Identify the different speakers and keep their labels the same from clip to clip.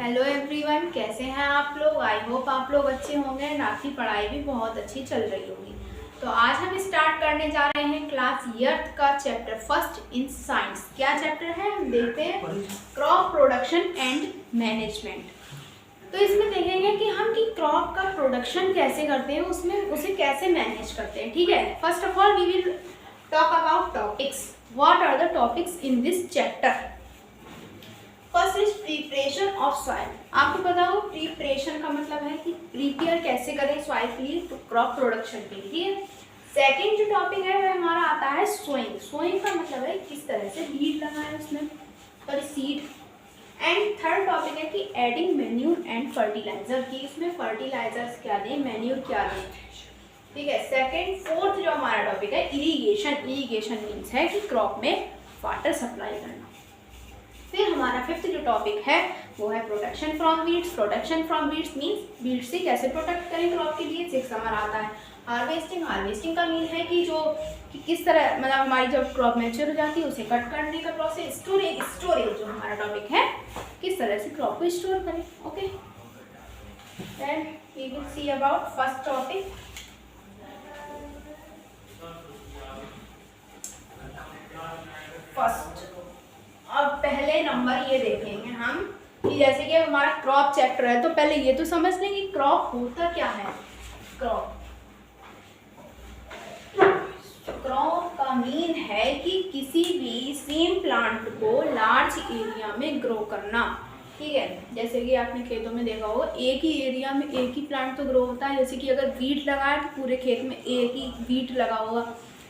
Speaker 1: Hello everyone, कैसे हैं आप लोग। आई होप आप लोग अच्छे होंगे एंड आपकी पढ़ाई भी बहुत अच्छी चल रही होगी। तो आज हम स्टार्ट करने जा रहे हैं क्लास ईयर्थ का चैप्टर फर्स्ट इन साइंस। क्या चैप्टर है हम देखते हैं, क्रॉप प्रोडक्शन एंड मैनेजमेंट। तो इसमें देखेंगे कि हम की क्रॉप का प्रोडक्शन कैसे करते हैं, उसमें उसे कैसे मैनेज करते हैं। ठीक है, first of all we will talk about topics. What are the topics in this chapter. First is preparation of soil. आपको पता हो प्रिपरेशन का मतलब है कि प्रिपेयर कैसे करें सॉइल के लिए, तो क्रॉप प्रोडक्शन के लिए। ठीक है, सेकेंड जो टॉपिक है वह हमारा आता है सोइंग। सोइंग का मतलब है किस तरह से बीज लगाएं उसमें, sorry seed. And third topic है कि एडिंग मैन्यूर एंड फर्टिलाइजर, की इसमें फर्टिलाइजर्स क्या दें, मैन्यूर क्या दें। ठीक है, सेकेंड फोर्थ जो हमारा टॉपिक है इरिगेशन। इरिगेशन मीन्स है कि क्रॉप में वाटर सप्लाई करना। फिर हमारा फिफ्थ जो टॉपिक है वो है protection from weeds. Protection from weeds means weeds से कैसे प्रोटेक्ट करें क्रॉप के लिए। सिक्स हमारा आता है हार्वेस्टिंग। हार्वेस्टिंग का मीन है कि जो कि किस तरह मतलब हमारी जब क्रॉप मैच्योर हो जाती है उसे कट करने का प्रोसेस। स्टोरेज, स्टोरेज जो हमारा टॉपिक है किस तरह से क्रॉप को स्टोर करें। Okay, then we will see about first topic. First, अब पहले नंबर ये देखेंगे हम कि जैसे कि हमारा क्रॉप चैप्टर है तो पहले ये तो समझ लें कि क्रॉप होता क्या है। क्रॉप का मीन है कि किसी भी सेम प्लांट को लार्ज एरिया में ग्रो करना। ठीक है, जैसे कि आपने खेतों में देखा होगा एक ही एरिया में एक ही प्लांट तो ग्रो होता है। जैसे कि अगर वीट लगाए तो पूरे खेत में एक ही वीट लगा होगा,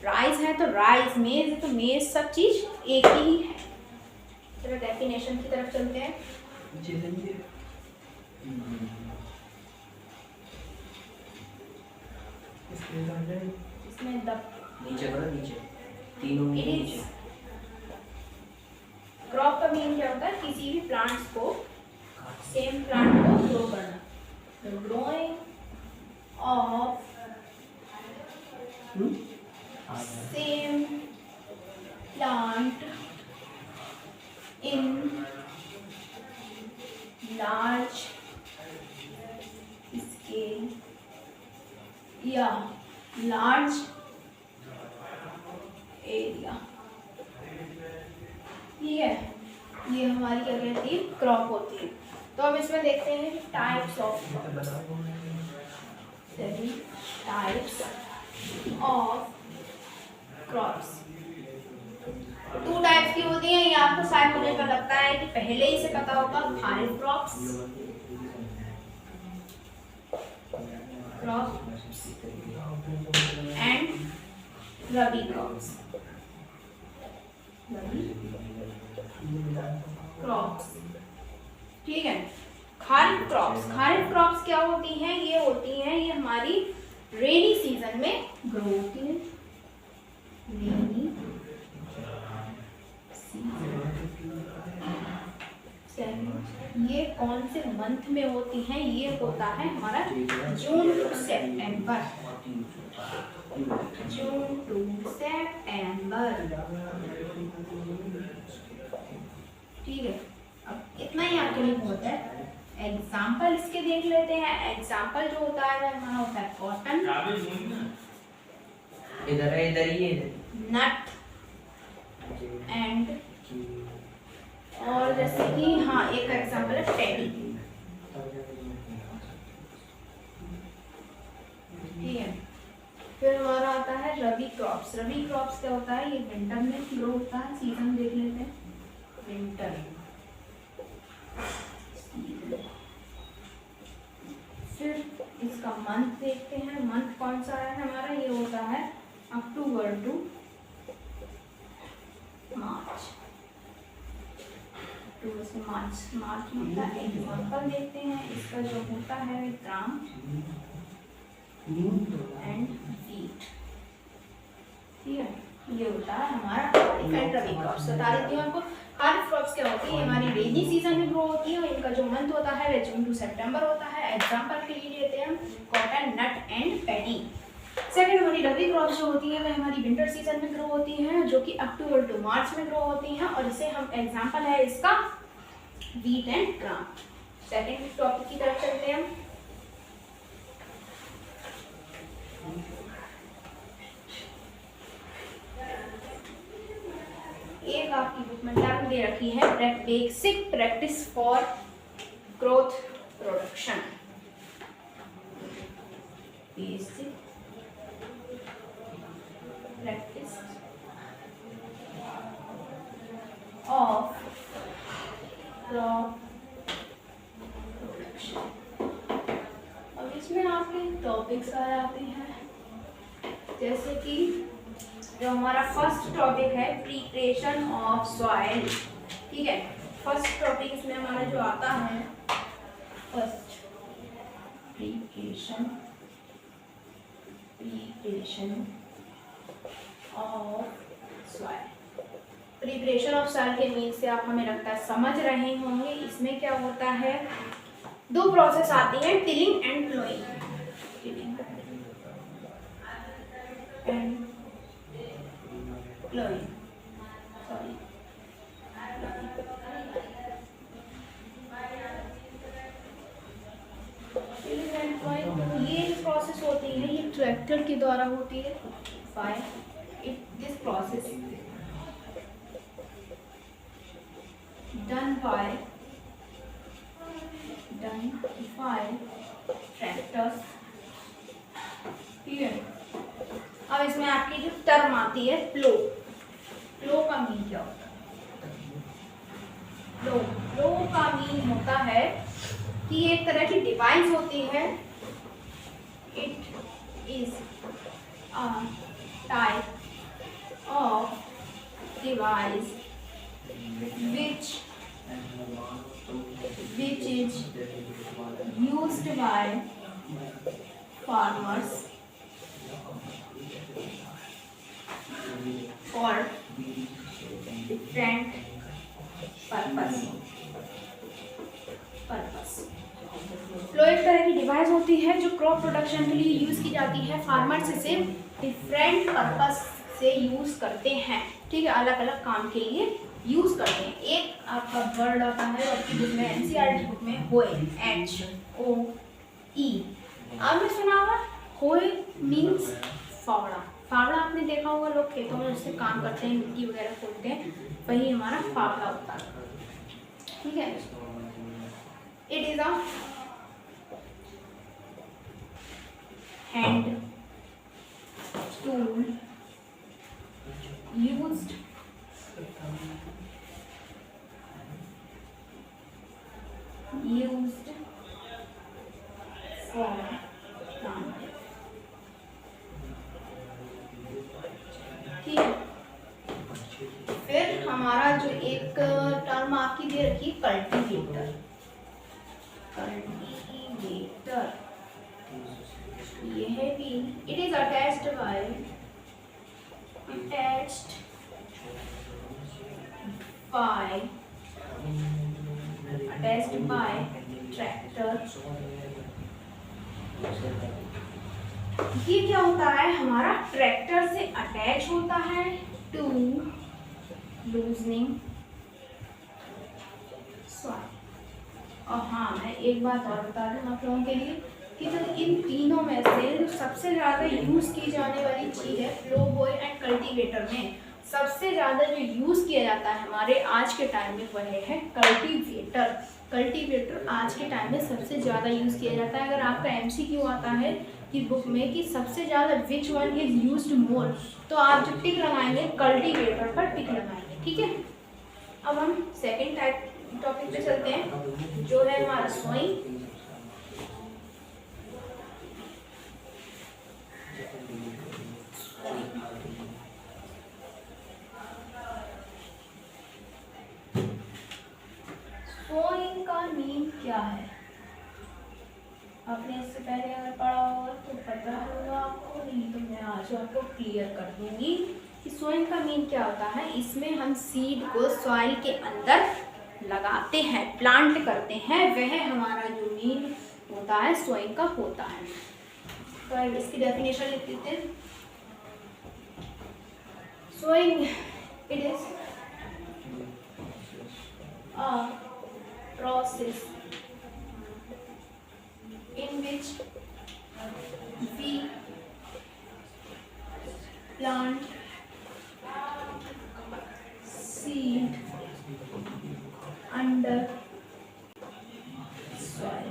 Speaker 1: राइस है तो राइस, मेज है तो मेज, सब चीज एक ही है। चलो डेफिनेशन की तरफ चलते हैं। इसमें
Speaker 2: नीचे करो, नीचे तीनों नीचे।
Speaker 1: क्रॉप का मीन क्या होता है, किसी भी प्लांट्स को, सेम प्लांट को ग्रो करना। तो growing of same plant in large scale या large area। ठीक है, ये हमारी क्या कहती है, क्रॉप होती है। तो अब इसमें देखते हैं types of crops. Two types की होती है, ये आपको शायद मुझे का लगता है कि पहले ही से पता होगा। Kharif crops and rabi crops. ठीक है, खारिफ क्रॉप्स, खारिफ क्रॉप्स क्या होती हैं, ये होती हैं, ये हमारी रेनी सीजन में ग्रो होती है। रेनी ये कौन से मंथ में होती हैं, ये होता है हमारा जून टू सितंबर। जून टू सितंबर। ठीक है, अब इतना ही आपके लिए बहुत है। एग्जाम्पल इसके देख लेते हैं। एग्जाम्पल जो होता है वह हमारा होता है कॉटन,
Speaker 2: इधर है, इधर ही है,
Speaker 1: नट एंड, और जैसे कि हाँ एक एग्जाम्पल है टेडी। ठीक है, फिर हमारा आता है रबी क्रॉप्स। रबी क्रॉप्स क्या होता है, ये विंटर में ग्रो होता है। सीजन देख लेते हैं, विंटर। फिर इसका मंथ देखते हैं, मंथ कौन सा है हमारा, ये होता है अक्टूबर टू मार्च। मार्च में होता है। एग्जाम्पल देखते हैं, इसका जो होता है ग्राम एंड वीट। ठीक है, ये होता है हमारा खारिफ एंड रबी क्रॉप्स। बता देती हूँ आपको, खारिफ क्रॉप्स क्या होती है, हमारी रेनी सीजन में ग्रो होती है और इनका जो मंथ होता है वह जून टू सितंबर होता है। एग्जाम्पल के लिए लेते हैं हम cotton, nut and paddy. Second हमारी रबी क्रॉप्स जो होती है वह हमारी विंटर सीजन में ग्रो होती हैं, जो कि अक्टूबर टू मार्च में ग्रो होती हैं, और इसे हम एग्जांपल है इसका wheat and gram. Second topic की तरफ चलते हैं हम। एक आपकी बुक में टर्म दे रखी है basic practice for growth production. Basic practice of crop production. अब इसमें आपके टॉपिक्स आ जाते हैं, जैसे कि जो हमारा फर्स्ट टॉपिक है प्रिपरेशन ऑफ सॉइल। ठीक है, फर्स्ट टॉपिक इसमें हमारा जो आता है, first preparation of soil. Preparation of soil के मीन से आप हमें लगता है समझ रहे होंगे। इसमें क्या होता है, दो प्रोसेस आती है, tilling and ploughing. Tilling and ploughing, sorry tilling and ploughing. ये जो प्रोसेस होती है ये ट्रैक्टर के द्वारा होती है। This process done by tractors। ठीक है, अब इसमें आपकी जो टर्म आती है फ्लो। फ्लो का मीन क्या होता है? फ्लो का मीन होता है कि एक तरह की डिवाइस होती है। It is a type of device which is used by farmers for different purpose। Flow एक तरह की डिवाइस होती है जो क्रॉप प्रोडक्शन के लिए यूज की जाती है। फार्मर्स इसे डिफरेंट पर्पस से यूज करते हैं। ठीक है, अलग अलग काम के लिए यूज करते हैं। एक आपका वर्ड आता है आपकी बुक में, एनसीईआरटी बुक में, होए, HOE। आपने सुना होगा होए मीन्स फावड़ा। फावड़ा आपने देखा होगा, लोग खेतों में उससे काम करते हैं, मिट्टी वगैरह खोदते हैं, वही हमारा फावड़ा होता है। ठीक है, it is a hand tool used for planting। ठीक है, फिर हमारा जो एक टर्म आपकी दे रखी है कल्टीवेटर। कल्टीवेटर यह भी it is attached by tractor। ये क्या होता है, हमारा ट्रैक्टर से अटैच होता है टू लूजनिंग सॉइल। और हाँ, मैं एक बात और बता दूं आप लोगों के लिए कि जो इन तीनों में से जो सबसे ज़्यादा यूज़ की जाने वाली चीज़ है फ्लो बॉय एंड कल्टीवेटर में, सबसे ज़्यादा जो यूज़ किया जाता है हमारे आज के टाइम में वह है कल्टीवेटर। कल्टीवेटर आज के टाइम में सबसे ज़्यादा यूज़ किया जाता है। अगर आपका MCQ आता है कि बुक में कि सबसे ज़्यादा विच वन इज यूज्ड मोर, तो आप जो टिक लगाएंगे कल्टीवेटर पर टिक लगाएंगे। ठीक है, अब हम सेकेंड टॉपिक पे चलते हैं, जो है हमारा सोइंग। सोइंग का मीन क्या है, आपने इससे पहले अगर पढ़ा होगा तो पता होगा आपको, नहीं तो मैं आज आपको क्लियर कर दूंगी कि सोइंग का मीन क्या होता है। इसमें हम सीड को सॉइल के अंदर लगाते हैं, प्लांट करते हैं, वह हमारा जो मीन होता है सोइंग का होता है। तो अब इसकी डेफिनेशन लिख देते हैं। Sowing it is a process under soil.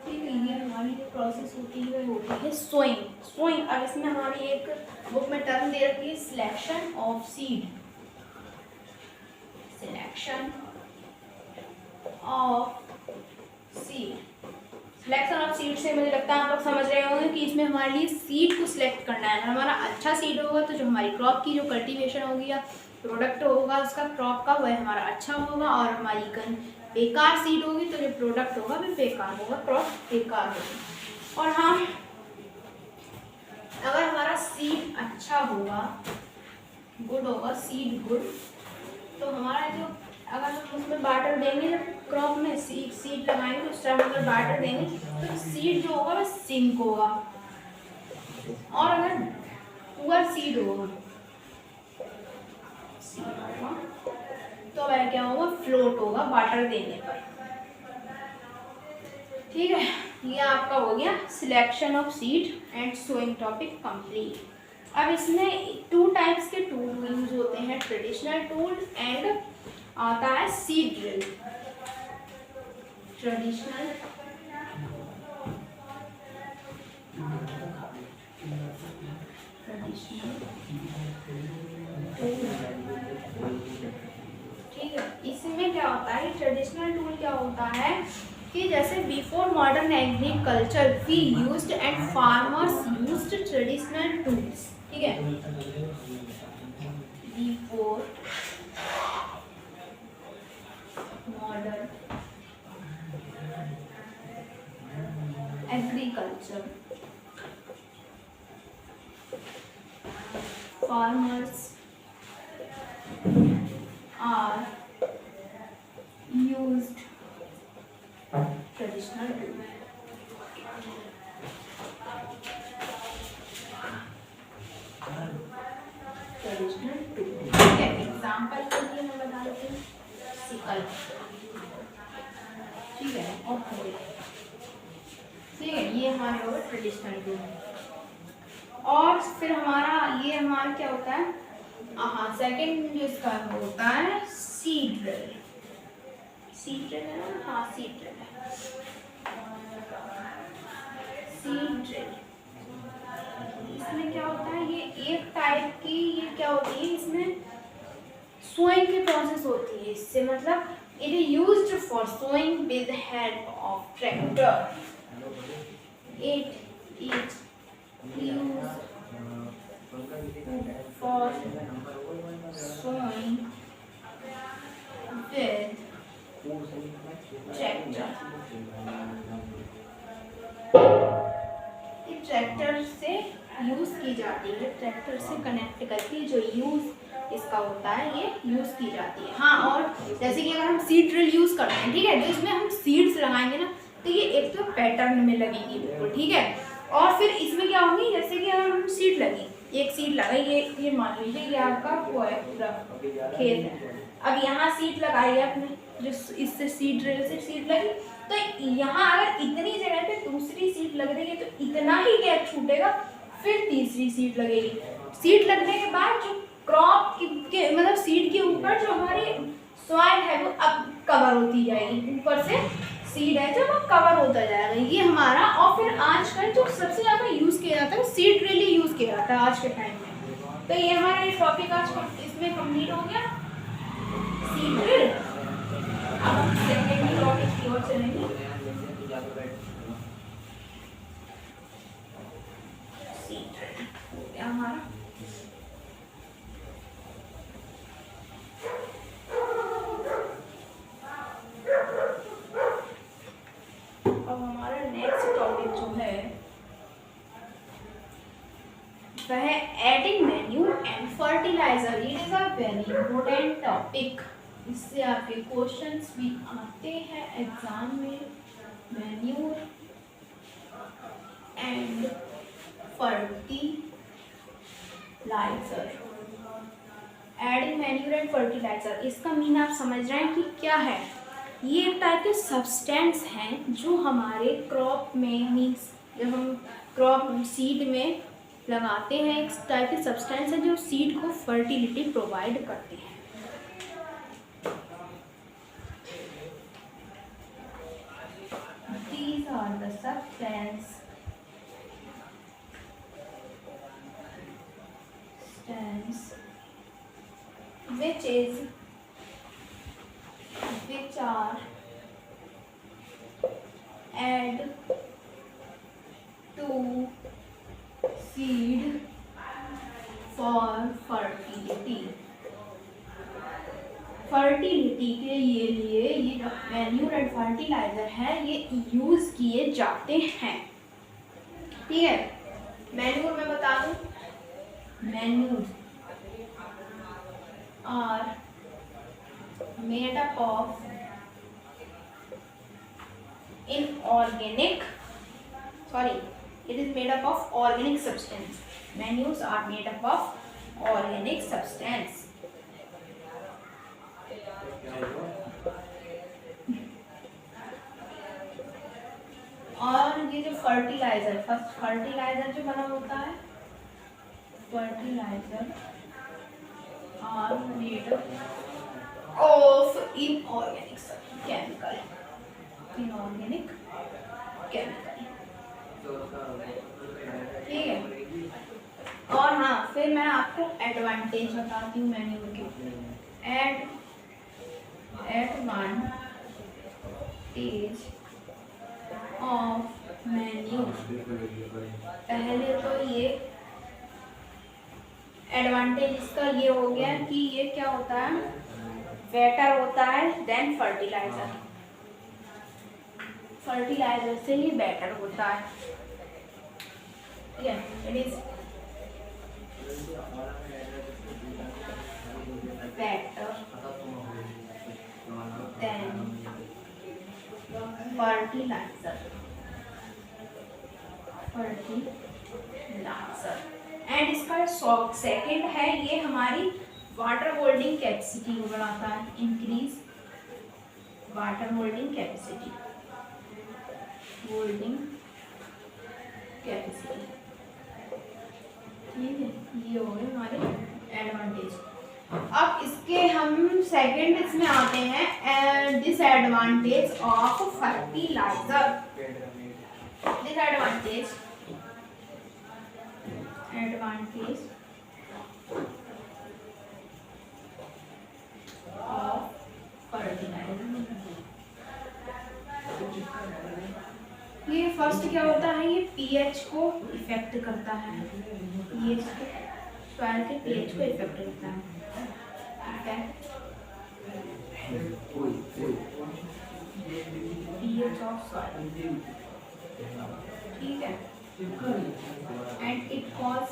Speaker 1: ठीक है, ये हमारी जो प्रोसेस होती है वो होती है सोइंग। सोइंग, अब इसमें हमारी एक बुक में टर्म दे रखी है selection of seed. Selection of seed, selection of seed से मुझे लगता है आप लोग समझ रहे होंगे कि इसमें हमारे लिए सीड को सिलेक्ट करना है। अगर हमारा अच्छा सीड होगा तो जो हमारी क्रॉप की जो कल्टीवेशन होगी या प्रोडक्ट होगा उसका क्रॉप का वह हमारा अच्छा होगा, और हमारी बेकार सीड होगी तो जो प्रोडक्ट होगा वो बेकार होगा, क्रॉप बेकार होगी। और हाँ, अगर हमारा सीड अच्छा होगा, गुड होगा, सीड गुड, तो हमारा जो अगर हम उसमें वाटर देंगे, जब क्रॉप में सीड लगाएंगे तो उस टाइम अगर वाटर देंगे तो सीड जो होगा वह सिंक होगा। और अगर पुअर सीड होगा तो वह क्या होगा, फ्लोट होगा वाटर देने पर। ठीक है, ये आपका हो गया selection of seed and sowing topic complete. अब इसमें 2 टाइप्स के टूल यूज होते हैं, ट्रेडिशनल टूल एंड आता है सीड ड्रिल। ट्रेडिशनल ठीक है, इसमें क्या होता है, ट्रेडिशनल टूल क्या होता है कि जैसे before modern agriculture we used and farmers used traditional tools. ठीक है, before modern agriculture farmers are used traditional tool। Traditional tool, ठीक है, एग्जाम्पल के लिए मैं बता देती हूँ, सिकल, ठीक है, और ठीक है, ये हमारे हो गए ट्रेडिशनल टूल। और फिर हमारा क्या होता है, हाँ, सेकंड जो इसका होता है सीड ड्रिल। सीड ड्रिल है ना, हाँ सीड ड्रिल है, सीड ड्रिल। इसमें क्या होता है, ये एक टाइप की, ये क्या होती है, इसमें सोइंग की प्रोसेस होती है। इससे मतलब it is used for sowing with help of tractor. It is used for sowing with tractor। Tractor से यूज की जाती है, ट्रैक्टर से कनेक्ट करके जो यूज इसका होता है ये यूज की जाती है। हाँ, और जैसे कि अगर हम सीड ड्रिल यूज करते हैं, ठीक है, तो इसमें हम सीड्स लगाएंगे ना तो ये एक तो पैटर्न में लगेगी बिल्कुल, ठीक है। और फिर इसमें क्या होगी, जैसे कि अगर हम सीड लगी, एक सीड लगाई, ये मान लीजिए ये आपका वो है पूरा खेत है, अब यहाँ सीड लगाई है आपने, जो इससे सीड ड्रिल से सीड लगी, तो यहाँ अगर इतनी जगह पे दूसरी सीड लग रही है तो इतना ही गैप छूटेगा, फिर तीसरी सीड लगेगी। सीड लगने के बाद जो क्रॉप के मतलब सीड के ऊपर जो हमारी सॉइल है वो अब कवर होती जाएगी, ऊपर से सीड है जो वो कवर होता जाएगा, ये हमारा। और फिर आजकल जो सबसे ज़्यादा यूज़ किया जाता है सीड ड्रिल ही यूज़ किया जाता है आज के टाइम में। तो ये हमारा ये टॉपिक आज इसमें कंप्लीट हो गया, सीड ड्रिल। अब हम सेकेंड टॉपिक की ओर चलेंगे। सीड ड्रिल हो गया हमारा। अब हमारा नेक्स्ट टॉपिक जो है वह है adding manure and fertiliser. It is a very important topic, इससे आपके क्वेश्चंस भी आते हैं एग्जाम में। Manure and fertiliser, adding manure and fertiliser, इसका मीन आप समझ रहे हैं कि क्या है। ये एक टाइप के सब्सटेंस हैं जो हमारे क्रॉप में, मीन्स जब हम क्रॉप सीड में लगाते हैं, एक टाइप के सब्सटेंस है जो सीड को फर्टिलिटी प्रोवाइड करते हैं। are the substance which are add to seed for fertility के लिए ये जो मैन्यूर एंड फर्टिलाइजर है ये यूज किए जाते हैं। ठीक है, मैन्यूर मैं बता दूं, manure are made up of inorganic, sorry, it is made up of organic substance. Manures are made up of organic substance. और ये जो फर्टिलाइजर, फर्स्ट फर्टिलाइजर जो बना होता है, fertiliser are made of inorganic chemical, inorganic chemical. ठीक है, और हाँ फिर मैं आपको एडवांटेज बताती हूँ मैन्यूर के। एडवांटेज ऑफ मैन्यूर, पहले तो ये एडवांटेज इसका ये हो गया कि ये क्या होता है, बेटर होता है देन फर्टिलाइजर, फर्टिलाइजर से ही बेटर होता है। ठीक है, it is better than fertilizer and इसका सेकंड है, ये हमारी वाटर होल्डिंग कैपेसिटी को बढ़ाता है, increase water holding capacity, holding capacity. ठीक है, ये हो गए हमारे एडवांटेज। अब इसके हम सेकंड इसमें आते हैं, disadvantage of fertiliser. Disadvantage of fertiliser, ये फर्स्ट क्या होता है, ये पीएच को इफेक्ट करता है, ये सॉइल के पीएच को इफेक्ट करता है। पीएच ऑफ सॉइल, ठीक है, and it cause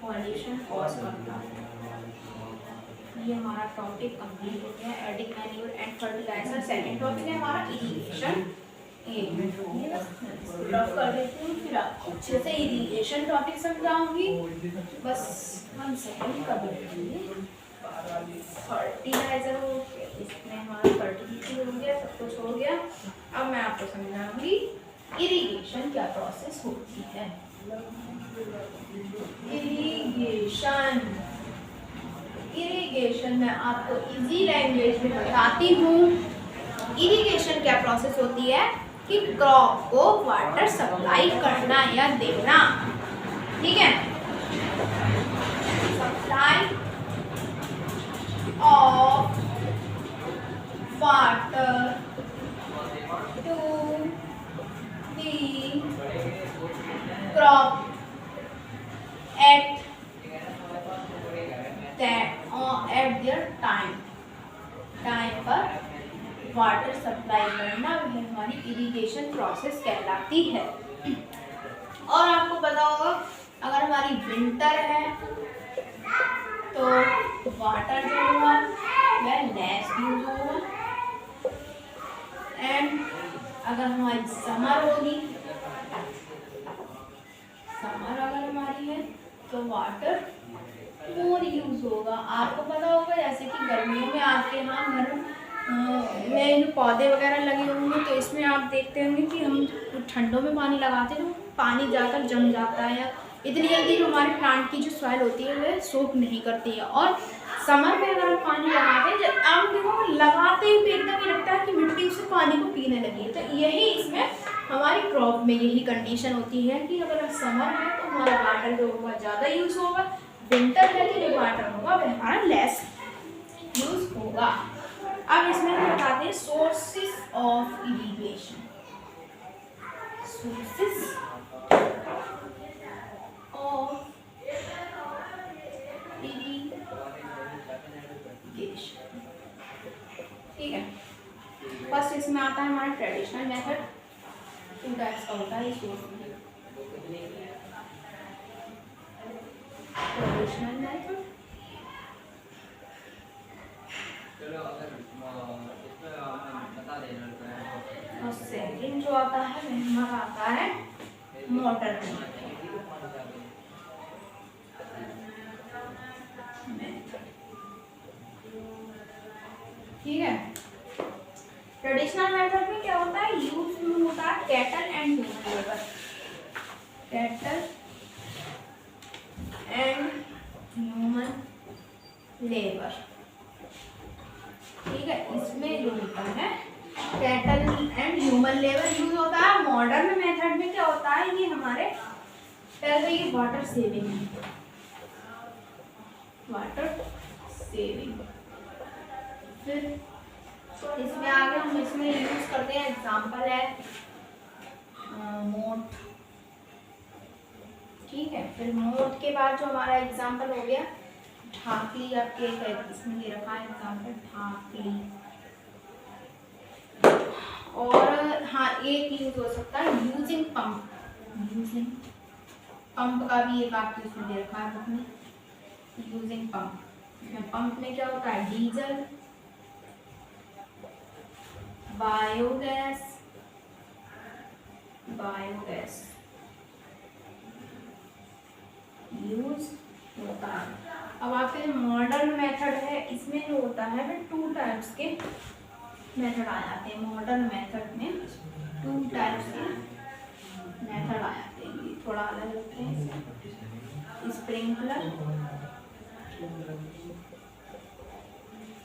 Speaker 1: pollution cause करता है। ये हमारा टॉपिक कंप्लीट हो गया, adding manure and fertiliser. Second topic है हमारा इरिगेशन। रफ कर देती हूँ, फिर आपको अच्छे से इरिगेशन टॉपिक समझाऊंगी। बस हम सेकंड कर देंगे, फर्टिलाइजर हो गया, इसमें हमारा फर्टिलिटी हो गया, सब कुछ हो गया। अब मैं आपको समझाऊंगी इरिगेशन क्या प्रोसेस होती है। इरिगेशन मैं आपको इजी लैंग्वेज में बताती हूँ। इरिगेशन क्या प्रोसेस होती है कि क्रॉप को वाटर सप्लाई करना या देना। ठीक है, supply of water to the crop at their time पर वाटर सप्लाई करना, वह हमारी इरिगेशन प्रोसेस कहलाती है। और आपको पता होगा अगर हमारी विंटर है तो वाटर जो होगा वह लेस यूज होगा, एंड अगर हमारी समर होगी, समर अगर हमारी है तो वाटर मोर यूज होगा। आपको पता होगा जैसे कि गर्मियों में आपके यहाँ घर में पौधे वगैरह लगे होंगे तो इसमें आप देखते होंगे कि हम ठंडों में पानी लगाते हैं तो पानी जाकर जम जाता है, या इतनी जल्दी जो हमारे प्लांट की जो सॉइल होती है वह सोख नहीं करती है। और समर में अगर हम पानी लगाते हैं, जब हम देखो लगाते ही एकदम ही लगता है कि मिट्टी उस पानी को पीने लगी है। तो यही इसमें हमारी क्रॉप में यही कंडीशन होती है कि अगर समर है तो हमारा वाटर जो होगा ज़्यादा यूज़ होगा, विंटर है तो जो वाटर होगा वह हमारा लेस यूज़ होगा। अब इसमें हम बताते हैं sources of irrigation. Sources of irrigation, ठीक है। फर्स्ट इसमें आता है हमारा ट्रेडिशनल मेथड, 2 टाइप्स का होता है सोर्स में। ट्रेडिशनल मेथड और सेकंड जो आता है वह हमारा आता है मॉडर्न मेथड, ठीक है। ट्रेडिशनल मेथड में क्या होता है, यूज होता है cattle and human labour, cattle and human labour, ठीक है। इसमें जो होता है cattle and human labour use होता है। मॉडर्न मेथड में क्या होता है, ये हमारे पहले ये वाटर सेविंग है, वाटर सेविंग। फिर इसमें आगे हम इसमें यूज करते हैं, एग्जांपल है मोट, ठीक है। फिर मोट के बाद जो हमारा एग्जांपल हो गया ढाकली, आपके इसमें ये रखा है एग्जांपल ढाकली। और हाँ एक यूज हो सकता है यूजिंग पंप, यूजिंग पंप का भी एक आपके इसमें दे रखा है बुक में, यूजिंग पंप। पंप में क्या होता है, डीजल, बायोगैस, बायोगैस यूज होता है। अब आपके मॉडर्न मेथड है, इसमें जो होता है वे 2 टाइप्स के मेथड आ जाते हैं। मॉडर्न मेथड में 2 टाइप्स के मेथड आ जाते हैं, ये थोड़ा अलग लगते हैं। स्प्रिंकलर,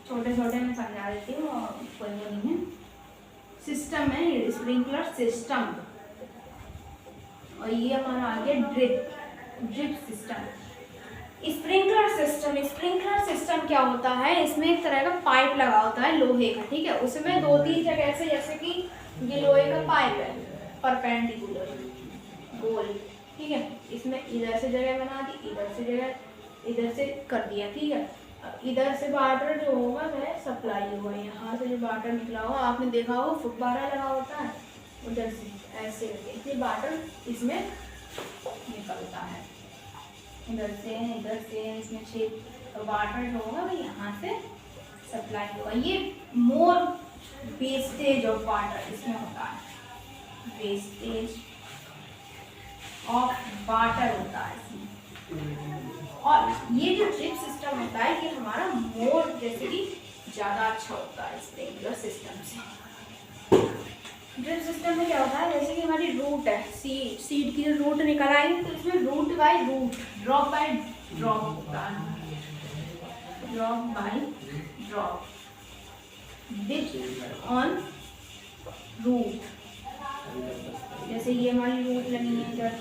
Speaker 1: छोटे छोटे मैं समझा देती हूँ और कोई वो नहीं है। सिस्टम है ये स्प्रिंकलर सिस्टम, और ये हमारा आ गया ड्रिप सिस्टम। स्प्रिंकलर सिस्टम क्या होता है, इसमें एक तरह का पाइप लगा होता है लोहे का, ठीक है। उसमें 2-3 जगह से, जैसे कि ये लोहे का पाइप है परपेंडिकुलर गोल, ठीक है। इसमें इधर से जगह बना दी, इधर से जगह, इधर से कर दिया, ठीक है। इधर से वाटर जो होगा वह सप्लाई होगा, यहाँ से जो वाटर निकला होगा, आपने देखा होगा फुब्बारा लगा होता है, उधर से ऐसे करके वाटर इसमें निकलता है, इधर से इसमें छेद, वाटर जो होगा वो यहाँ से सप्लाई होगा। ये मोर वेस्टेज ऑफ वाटर इसमें होता है, वेस्टेज ऑफ वाटर होता है इसमें। और ये जो ड्रिप सिस्टम होता है ये हमारा मोर जैसे कि ज़्यादा अच्छा होता है स्प्रिंकलर सिस्टम से। ड्रिप सिस्टम में क्या होता है, जैसे कि हमारी रूट है, सीड की रूट निकल आई, तो इसमें root by root, drop by drop होता है, drop by drop, dip on root. जैसे ये हमारी रूट लगी है,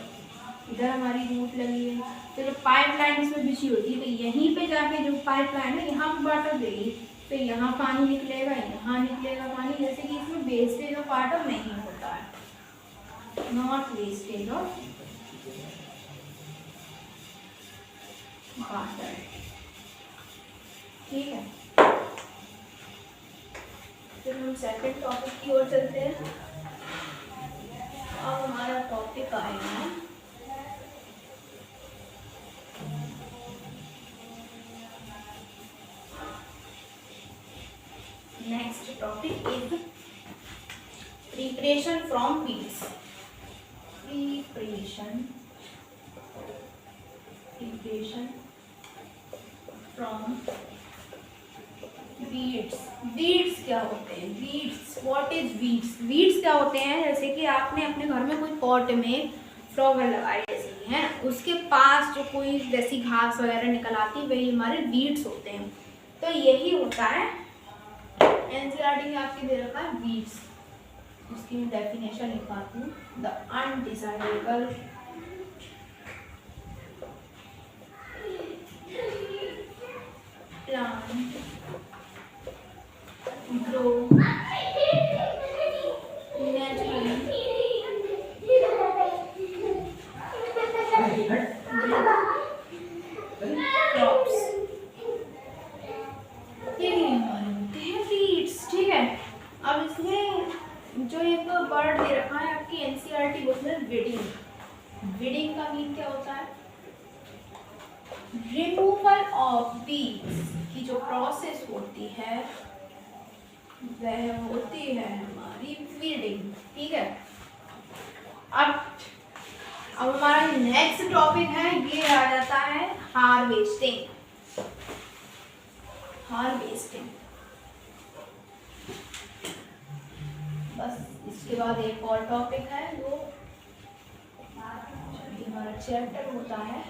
Speaker 1: इधर हमारी रूट लगी है, तो जो पाइपलाइन इसमें बिछी होती है, तो यहीं पे जाके जो पाइपलाइन है यहाँ वाटर देगी, तो यहाँ पानी निकलेगा, यहाँ निकलेगा पानी। जैसे कि इसमें वेस्टेज ऑफ वाटर नहीं होता है, नॉट वेस्टेज ऑफ वाटर, ठीक है। फिर हम सेकंड टॉपिक की ओर चलते हैं। अब हमारा टॉपिक आएगा next topic is preparation from weeds. Preparation from weeds. weeds क्या होते हैं, weeds, what is weeds? weeds क्या होते हैं, जैसे कि आपने अपने घर में कोई पॉट में फ्लावर लगाए जैसे कि हैं, उसके पास जो कोई जैसी घास वगैरह निकल आती है वही हमारे weeds होते हैं। तो यही होता है एनसीईआरटी में आपके दे रखा है वीड्स, उसकी मैं डेफिनेशन लिखवाती हूँ। The undecidable plant grow naturally crops, ये हैं वीड्स, ठीक है। अब इसमें जो एक वर्ड दे रखा है आपकी एनसीईआरटी बुक में वीडिंग, वीडिंग का मीन क्या होता है? रिमूवल ऑफ वीड्स की जो प्रोसेस होती है वह होती है हमारी वीडिंग, ठीक है। अब हमारा नेक्स्ट टॉपिक है, ये आ जाता है हार्वेस्टिंग। हार्वेस्टिंग, बस इसके बाद एक और टॉपिक है जो हमारा चैप्टर होता है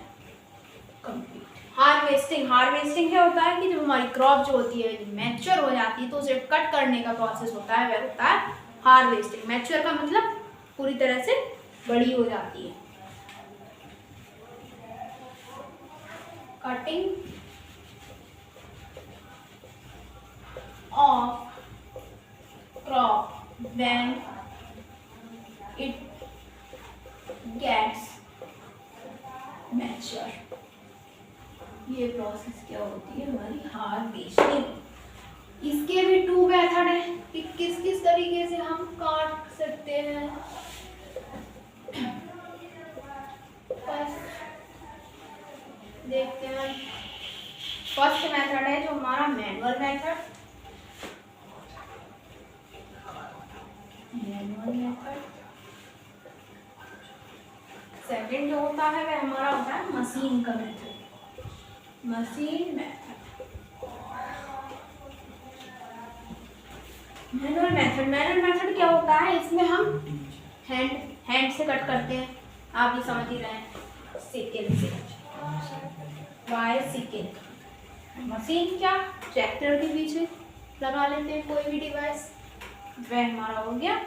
Speaker 1: कंप्लीट। हार्वेस्टिंग, हार्वेस्टिंग क्या होता है कि जब हमारी क्रॉप जो होती है मैच्योर हो जाती है तो उसे कट करने का प्रोसेस होता है, वह होता है हार्वेस्टिंग। मैच्योर का मतलब पूरी तरह से बड़ी हो जाती है। Cutting of crop when it gets mature, ये प्रोसेस क्या होती है हमारी हार्वेस्टिंग। इसके भी 2 मेथड है कि किस किस तरीके से हम काट सकते हैं। देखते हैं, फर्स्ट मेथड है जो हमारा मैनुअल मेथड, सेकंड जो होता है वह हमारा होता है मशीन का method, machine method. Manual method, manual method क्या होता है? इसमें हम हैंड से कट करते हैं, आप ये समझ ही रहे हैं, सिकल से, बाय सिकल। मशीन क्या, ट्रैक्टर के पीछे लगा लेते हैं कोई भी डिवाइस, वह हमारा हो गया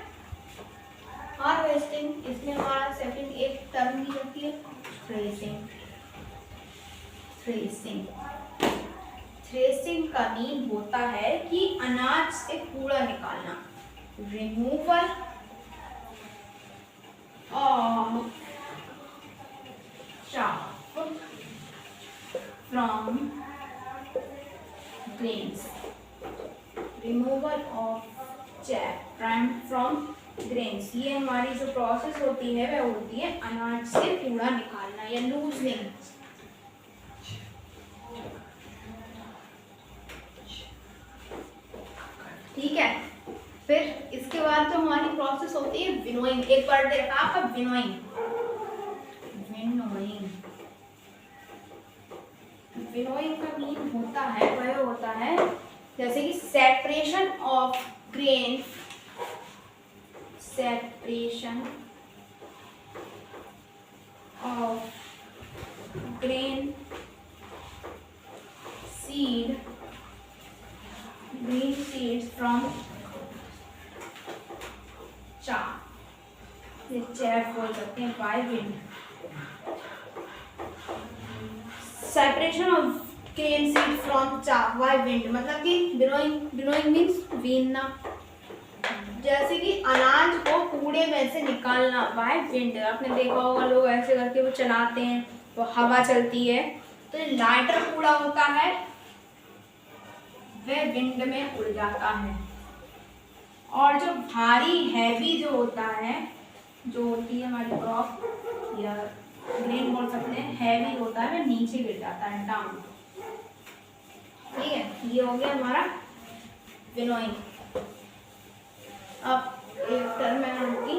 Speaker 1: हार्वेस्टिंग। इसमें हमारा सेकंड एक टर्म भी होती है थ्रेसिंग। थ्रेसिंग, थ्रेसिंग का मीन होता है कि अनाज से कूड़ा निकालना, removal of chaff from grains, removal of chaff from grains। ये हमारी जो प्रोसेस होती है वह होती है अनाज से कूड़ा निकालना या लूजनिंग। ठीक है, फिर इसके बाद जो हमारी प्रोसेस होती है विनोइंग। एक वर्ड दे रखा आपका विनोइंग, विनोइंग। विनोइंग का मीन होता है, वह होता है जैसे कि separation of grain, separation of grain seed, green seeds from chaff, ये chaff बोल सकते हैं, by wind। Separation of grain seed from chaff by wind, मतलब कि विनोइंग मीन्स बीनना, जैसे कि अनाज को कूड़े में से निकालना बाय विंड। आपने देखा होगा लोग ऐसे करके वो चलाते हैं, वो हवा चलती है, तो जो लाइटर कूड़ा होता है वह विंड में उड़ जाता है, और जो भारी हैवी जो होता है, जो होती है हमारी क्रॉप या ग्रेन बोल सकते हैं, हैवी होता है वह नीचे गिर जाता है, डाउन। ठीक है, ये हो गया हमारा विनोइंग। अब एक टर्म है आपकी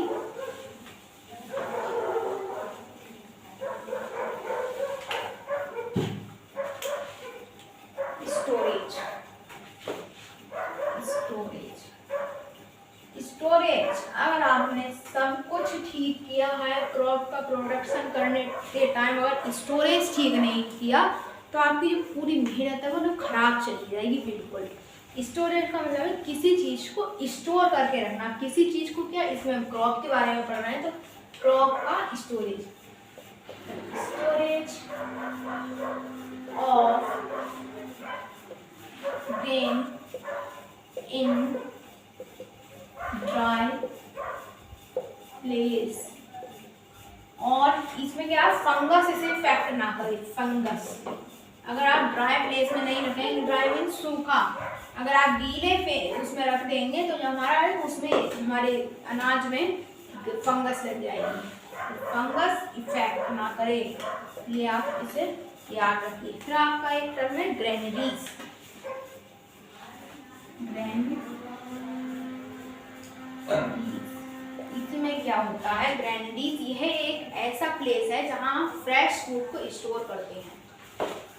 Speaker 1: स्टोरेज। स्टोरेज, अगर आपने सब कुछ ठीक किया है, क्रॉप का प्रोडक्शन करने के टाइम अगर स्टोरेज ठीक नहीं किया तो आपकी जो पूरी मेहनत है वो ना खराब चली जाएगी बिल्कुल। स्टोरेज का मतलब है किसी चीज़ को स्टोर करके रखना। किसी चीज़ को क्या, इसमें क्रॉप के बारे में पढ़ना है तो क्रॉप का storage, storage of grain in dry place. और इसमें क्या, फंगस इसे इफेक्ट ना करे। फंगस अगर आप ड्राई प्लेस में नहीं रखेंगे, ड्राई मीन सूखा, अगर आप गीले पे उसमें रख देंगे तो जो हमारा है उसमें हमारे अनाज में फंगस लग जाएगी। तो फंगस इफेक्ट ना करे, ये आप इसे याद रखिए। फिर आपका एक टर्म है ग्रेनरीज। इसमें क्या होता है, ग्रेनरीज यह एक ऐसा प्लेस है जहाँ हम फ्रेश फूड को स्टोर करते हैं।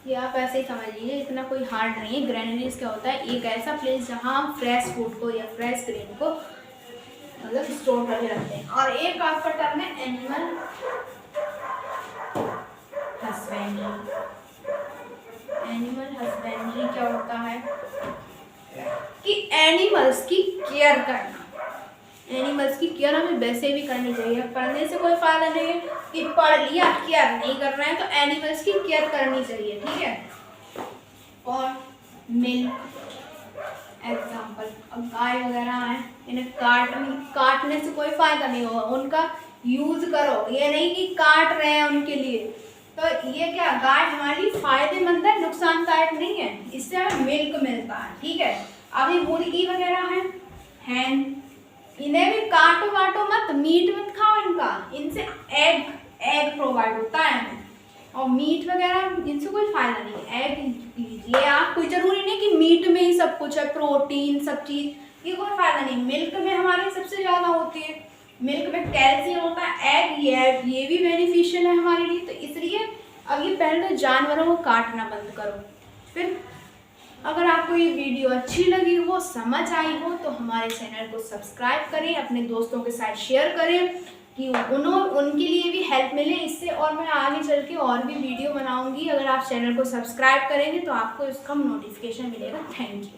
Speaker 1: ये आप ऐसे ही समझ लीजिए, इतना कोई हार्ड नहीं है। ग्रेनरीज क्या होता है, एक ऐसा प्लेस जहाँ हम फ्रेश फूड को या फ्रेश ग्रेन को मतलब स्टोर करके रखते हैं। और एक आपका टर्म है एनिमल हस्बेंड्री। एनिमल हस्बेंड्री क्या होता है कि एनिमल्स की केयर करना। एनिमल्स की केयर हमें वैसे भी करनी चाहिए, पढ़ने से कोई फायदा नहीं है कि पढ़ लिया केयर नहीं कर रहे हैं, तो एनिमल्स की केयर करनी चाहिए, ठीक है। और मिल्क एग्जाम्पल, अब गाय वगैरह हैं, इन्हें काटने से कोई फायदा नहीं होगा, उनका यूज करो, ये नहीं कि काट रहे हैं उनके लिए। तो ये क्या, गाय हमारे लिए फायदेमंद है, नुकसानदायक नहीं है, इससे हमें मिल्क मिलता है, ठीक है। अब ये मुर्गी वगैरह है, हैन, इन्हें भी काटो वाटो मत, मीट मत खाओ इनका, इनसे एग प्रोवाइड होता है हमें। और मीट वगैरह इनसे कोई फायदा नहीं है, एग लीजिए आप, कोई जरूरी नहीं कि मीट में ही सब कुछ है, प्रोटीन सब चीज़, ये कोई फायदा नहीं। मिल्क में हमारे सबसे ज़्यादा होती है, मिल्क में कैल्शियम होता है, एग ये भी बेनिफिशियल है हमारे लिए। तो इसलिए अब ये पहले तो जानवरों को काटना बंद करो। फिर अगर आपको ये वीडियो अच्छी लगी हो, समझ आई हो, तो हमारे चैनल को सब्सक्राइब करें, अपने दोस्तों के साथ शेयर करें कि उनके लिए भी हेल्प मिले इससे। और मैं आगे चल के और भी वीडियो बनाऊंगी, अगर आप चैनल को सब्सक्राइब करेंगे तो आपको इसका नोटिफिकेशन मिलेगा। Thank you.